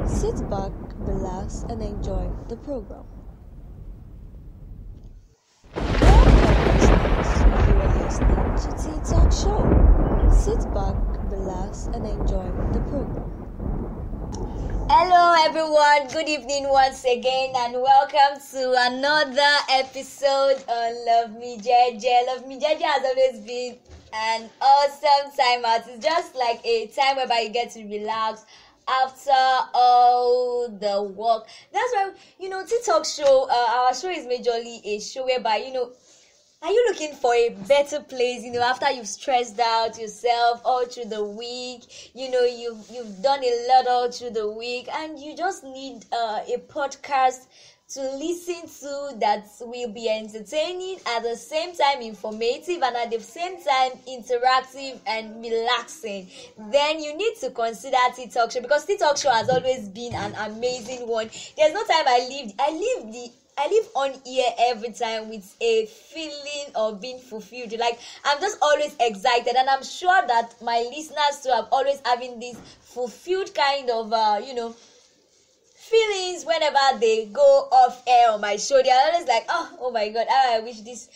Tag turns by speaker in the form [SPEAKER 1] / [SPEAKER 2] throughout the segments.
[SPEAKER 1] Sit back, relax, and enjoy the program. Welcome, listeners. You are listening to Tea Talk Show. Sit back, relax, and enjoy the program.
[SPEAKER 2] Hello, everyone. Good evening once again, and welcome to another episode on Love Me Jeje. Love Me Jeje has always been an awesome time out. It's just like a time whereby you get to relax after all the work. That's why, Tea Talk Show, our show is majorly a show whereby, are you looking for a better place, after you've stressed out yourself all through the week, you've done a lot all through the week, and you just need a podcast to listen to that will be entertaining, at the same time informative, and at the same time interactive and relaxing, then you need to consider Tea Talk Show, because Tea Talk Show has always been an amazing one. There's no time I live on here every time with a feeling of being fulfilled. Like, I'm just always excited, and I'm sure that my listeners too are always having this fulfilled kind of feelings whenever they go off air on my show. They're always like, oh my god, I wish this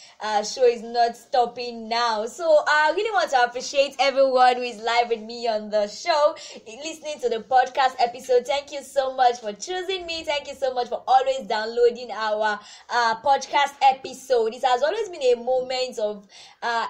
[SPEAKER 2] show is not stopping now. So I really want to appreciate everyone who is live with me on the show, listening to the podcast episode. Thank you so much for choosing me. Thank you so much for always downloading our podcast episode. It has always been a moment of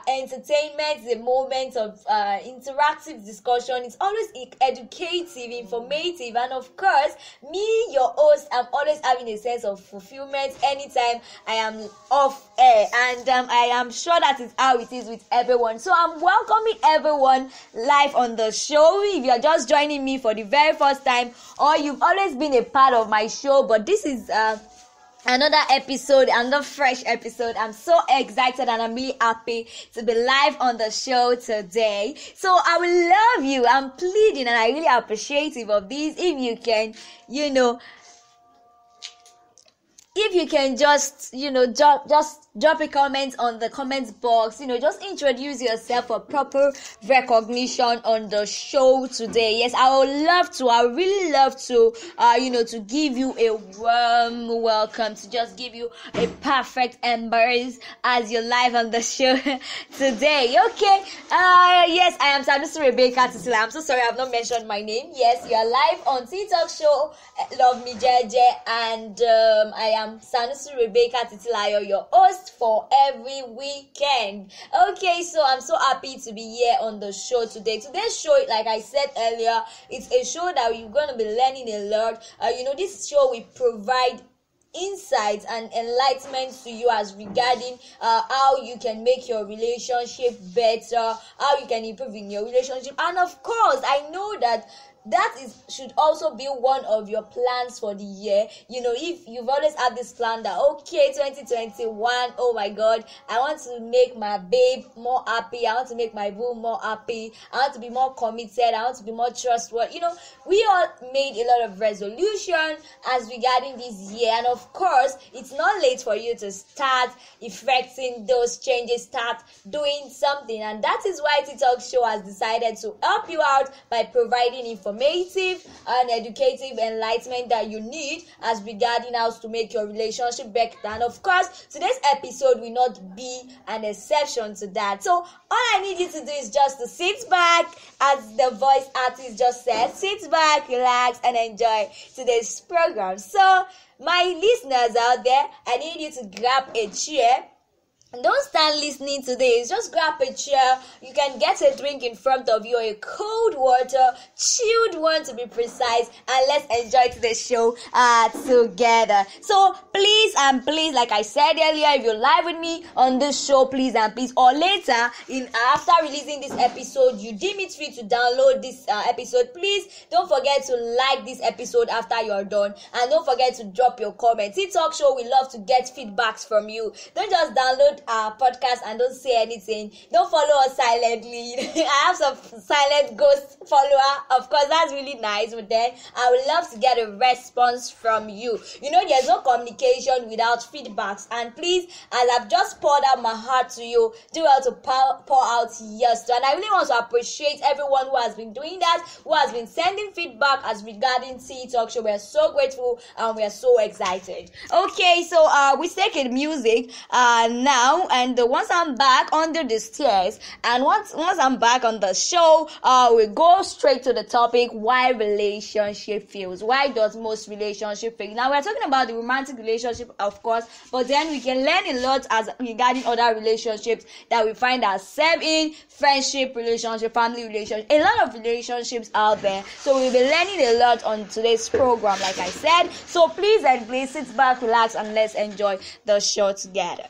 [SPEAKER 2] entertainment, a moment of interactive discussion. It's always educative, informative, and of course, me, your host, I'm always having a sense of fulfillment anytime I am off air, and I am sure that is how it is with everyone. So I'm welcoming everyone live on the show. If you're just joining me for the very first time, or you've always been a part of my show, but this is another episode, another fresh episode. I'm so excited, and I'm really happy to be live on the show today. So I will love you. I'm pleading, and I really appreciative of this. If you can, if you can just drop a comment on the comments box, just introduce yourself for proper recognition on the show today. Yes, I would really love to to give you a warm welcome, to just give you a perfect embrace as you're live on the show today. Okay, yes, I am Sanusi Rebecca. I'm so sorry I've not mentioned my name. Yes, you are live on Tea Talk Show, Love Me Jeje, and I am Sanusi Rebecca Titilayo, your host for every weekend. Okay, so I'm so happy to be here on the show today. Today's show, like I said earlier, it's a show that we're going to be learning a lot. This show will provide insights and enlightenment to you as regarding how you can make your relationship better, how you can improve in your relationship, and of course, I know that should also be one of your plans for the year. If you've always had this plan that, okay, 2021, oh my god, I want to make my babe more happy, I want to make my boo more happy, I want to be more committed, I want to be more trustworthy. We all made a lot of resolution as regarding this year, and of course, it's not late for you to start effecting those changes, start doing something, and that is why Tea Talk Show has decided to help you out by providing informative and educative enlightenment that you need as regarding how to make your relationship better. And of course, today's episode will not be an exception to that. So all I need you to do is just to sit back, as the voice artist just said, sit back, relax, and enjoy today's program. So my listeners out there, I need you to grab a chair, Don't stand listening to this. Just grab a chair. You can get a drink in front of you, a cold water, chilled one to be precise, and let's enjoy today's show together. So please and please, like I said earlier, if you're live with me on this show, please and please, or later after releasing this episode, you deem it free to download this episode. Please don't forget to like this episode after you're done, and don't forget to drop your comments. Talk show, we love to get feedbacks from you. Don't just download our podcast and don't say anything. Don't follow us silently. I have some silent ghost follower. Of course, that's really nice, but then I would love to get a response from you. There's no communication without feedbacks. And please, as I've just poured out my heart to you, do well to pour out yours too. And I really want to appreciate everyone who has been doing that, who has been sending feedback as regarding Talk Show. We are so grateful and we are so excited. Okay, so we take in music now. And once I'm back under the stairs, and once I'm back on the show, we go straight to the topic: why relationship fails. Why does most relationship fail? Now we're talking about the romantic relationship, of course, but then we can learn a lot as regarding other relationships that we find ourselves in: friendship, relationship, family relationship, a lot of relationships out there. So we'll be learning a lot on today's program, like I said. So please and please sit back, relax, and let's enjoy the show together.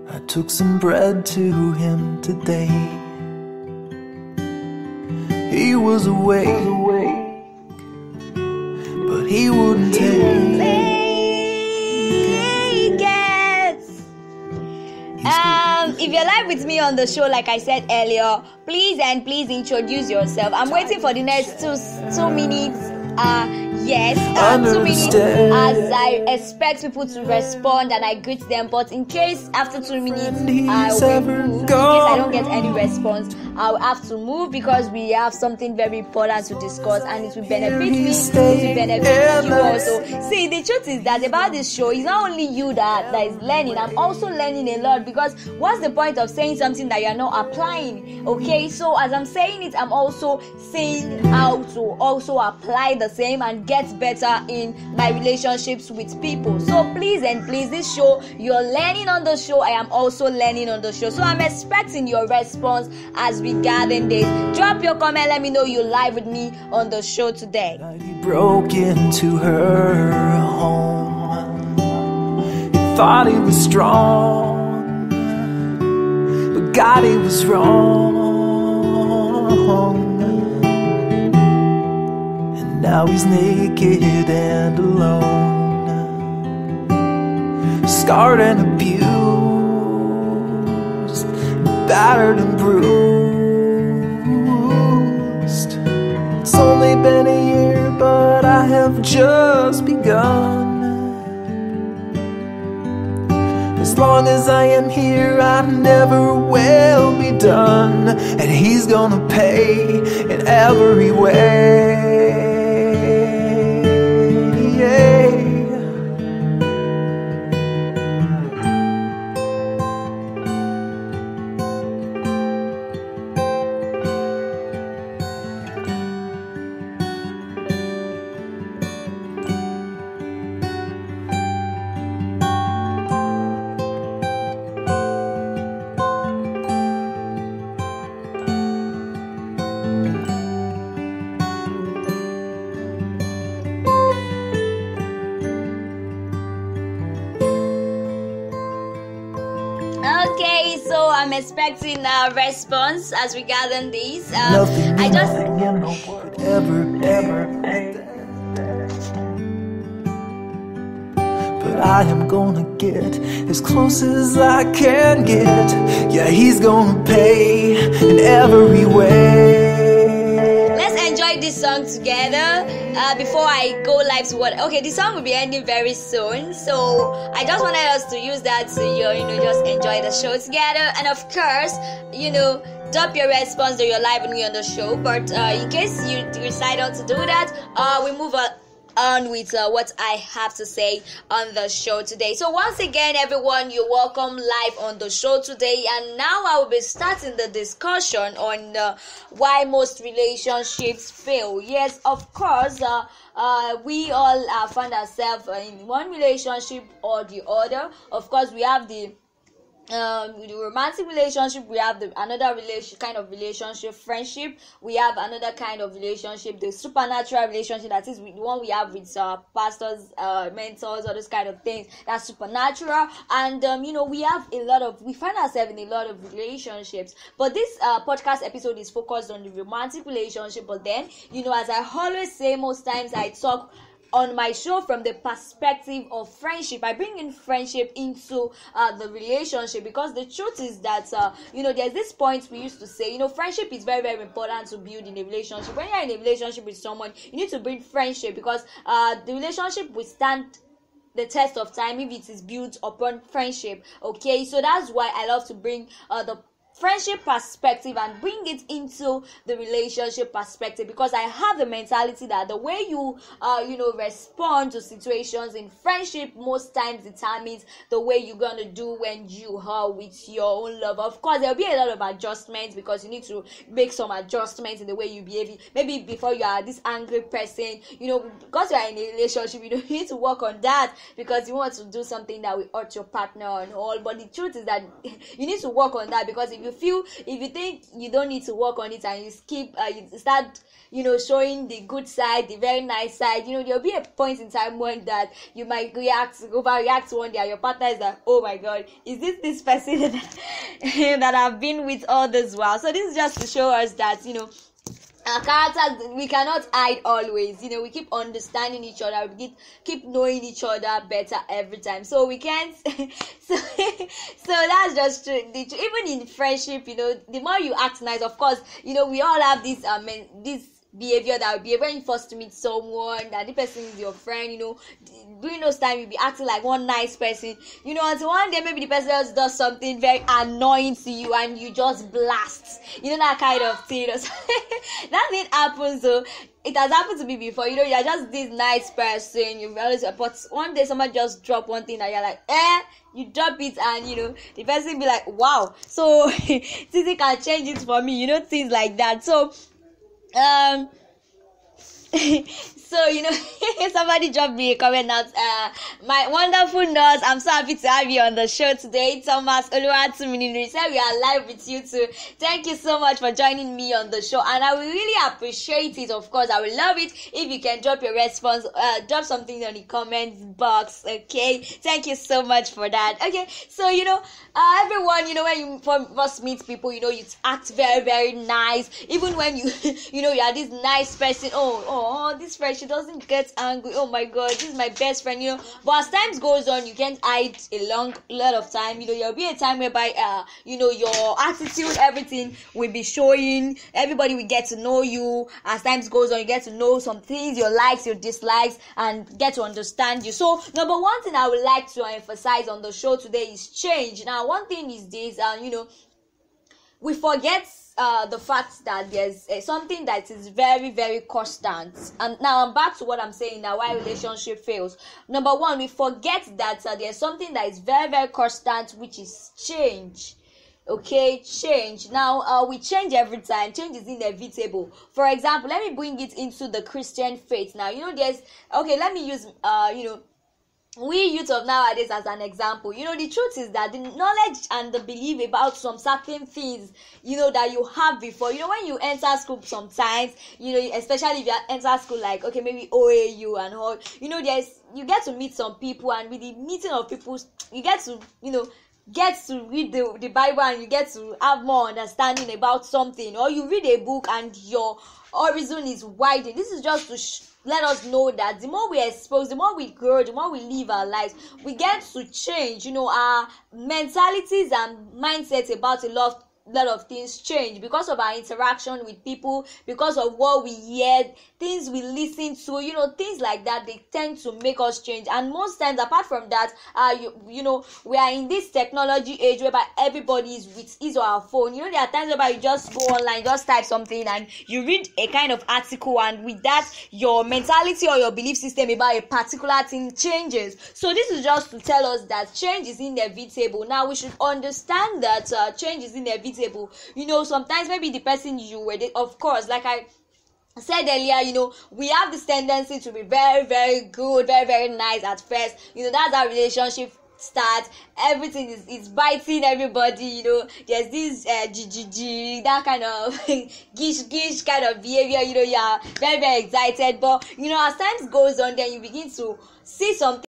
[SPEAKER 3] I took some bread to him today. He was awake, but he wouldn't take it.
[SPEAKER 2] If you're live with me on the show, like I said earlier, please and please introduce yourself. I'm waiting for the next two minutes. 2 minutes as I expect people to respond and I greet them. But in case after 2 minutes I will move, in case I don't get any response, I'll have to move because we have something very important to discuss and it will benefit me, it will benefit you also. See, the truth is that about this show, it's not only you that is learning. I'm also learning a lot, because what's the point of saying something that you're not applying? Okay, so as I'm saying it, I'm also saying how to also apply the same and get better in my relationships with people. So please and please, this show, you're learning on the show, I am also learning on the show. So I'm expecting your response as regarding this. Drop your comment, let me know you're live with me on the show today.
[SPEAKER 3] He broke into her home. He thought he was strong, but God, he was wrong. Now he's naked and alone, scarred and abused, battered and bruised. It's only been a year, but I have just begun. As long as I am here, I never will be done. And he's gonna pay in every way.
[SPEAKER 2] Okay, so I'm expecting a response as regarding this. I just
[SPEAKER 3] but I am gonna get as close as I can get. Yeah, he's gonna pay in every way.
[SPEAKER 2] Let's enjoy this song together before I go live to what. Okay, this song will be ending very soon, so I just wanted us to use that to just enjoy the show together. And of course, drop your response that you're live with me on the show. But in case you decide not to do that, we move on with what I have to say on the show today. So once again, everyone, you're welcome live on the show today, and now I will be starting the discussion on why most relationships fail. Yes, of course, we all find ourselves in one relationship or the other. Of course, we have the romantic relationship, we have another kind of relationship, friendship, we have another kind of relationship, the supernatural relationship, that is the one we have with pastors, mentors, all those kind of things, that's supernatural. And we find ourselves in a lot of relationships, but this podcast episode is focused on the romantic relationship. But then, as I always say, most times I talk on my show from the perspective of friendship. I bring in friendship into the relationship, because the truth is that there's this point we used to say, friendship is very, very important to build in a relationship. When you're in a relationship with someone, you need to bring friendship, because the relationship will stand the test of time if it is built upon friendship. Okay, so that's why I love to bring the friendship perspective and bring it into the relationship perspective, because I have the mentality that the way you respond to situations in friendship most times determines the way you're gonna do when you are with your own love. Of course, there'll be a lot of adjustments, because you need to make some adjustments in the way you behave. Maybe before you are this angry person, because you are in a relationship, you need to work on that, because you want to do something that will hurt your partner and all. But the truth is that you need to work on that, because if you think you don't need to work on it and you skip, you start showing the good side, the very nice side, there'll be a point in time when that you might overreact one day, and your partner is like, oh my god, is this person that I've been with all this while? So this is just to show us that our characters, we cannot hide always. We keep understanding each other, we keep knowing each other better every time, so we can't so that's just true. Even in friendship, the more you act nice, of course, we all have this behavior that will be when you first meet someone, that the person is your friend. During those times you'll be acting like one nice person, until one day maybe the person just does something very annoying to you and you just blast, that kind of thing. That thing happens. So it has happened to me before. You're just this nice person, you always, but one day someone just drop one thing and you're like, you drop it, and the person be like, wow, so Titi can change it for me, things like that. So somebody dropped me a comment out. My wonderful nurse, I'm so happy to have you on the show today. Thomas Oluwatumininu said we are live with you too. Thank you so much for joining me on the show, and I will really appreciate it. Of course, I will love it if you can drop your response, drop something on the comments box. Okay, thank you so much for that. Okay, so everyone, when you first meet people, you act very, very nice. Even when you you are this nice person. Oh, this friend, she doesn't get angry. Oh my god, this is my best friend. But as time goes on, you can't hide a lot of time. There'll be a time whereby your attitude, everything will be showing. Everybody will get to know you. As time goes on, you get to know some things, your likes, your dislikes, and get to understand you. So number one thing I would like to emphasize on the show today is change. Now, one thing is this, we forget the fact that there's something that is very, very constant. And now I'm back to what I'm saying now, why relationship fails. Number one, we forget that there's something that is very, very constant, which is change. Okay, change. Now we change every time. Change is inevitable. For example, let me bring it into the Christian faith. Now let me use we youth of nowadays as an example. The truth is that the knowledge and the belief about some certain things that you have before, when you enter school sometimes, especially if you enter school like, okay, maybe OAU and all, you get to meet some people, and with the meeting of people, you get to read the Bible, and you get to have more understanding about something, or you read a book and your horizon is widened. This is just to let us know that the more we expose, the more we grow, the more we live our lives, we get to change, our mentalities and mindsets about a lot lot of things change because of our interaction with people, because of what we hear, things we listen to, things like that. They tend to make us change. And most times, apart from that, we are in this technology age whereby everybody is with his or her phone. There are times whereby you just go online, just type something, and you read a kind of article, and with that, your mentality or your belief system about a particular thing changes. So this is just to tell us that change is inevitable. Now we should understand that change is inevitable. Sometimes maybe the person you were, of course, like I said earlier, we have this tendency to be very, very good, very, very nice at first. That's how relationship start. Everything is biting everybody. There's this that kind of gish kind of behavior. You are very, very excited, but as time goes on, then you begin to see something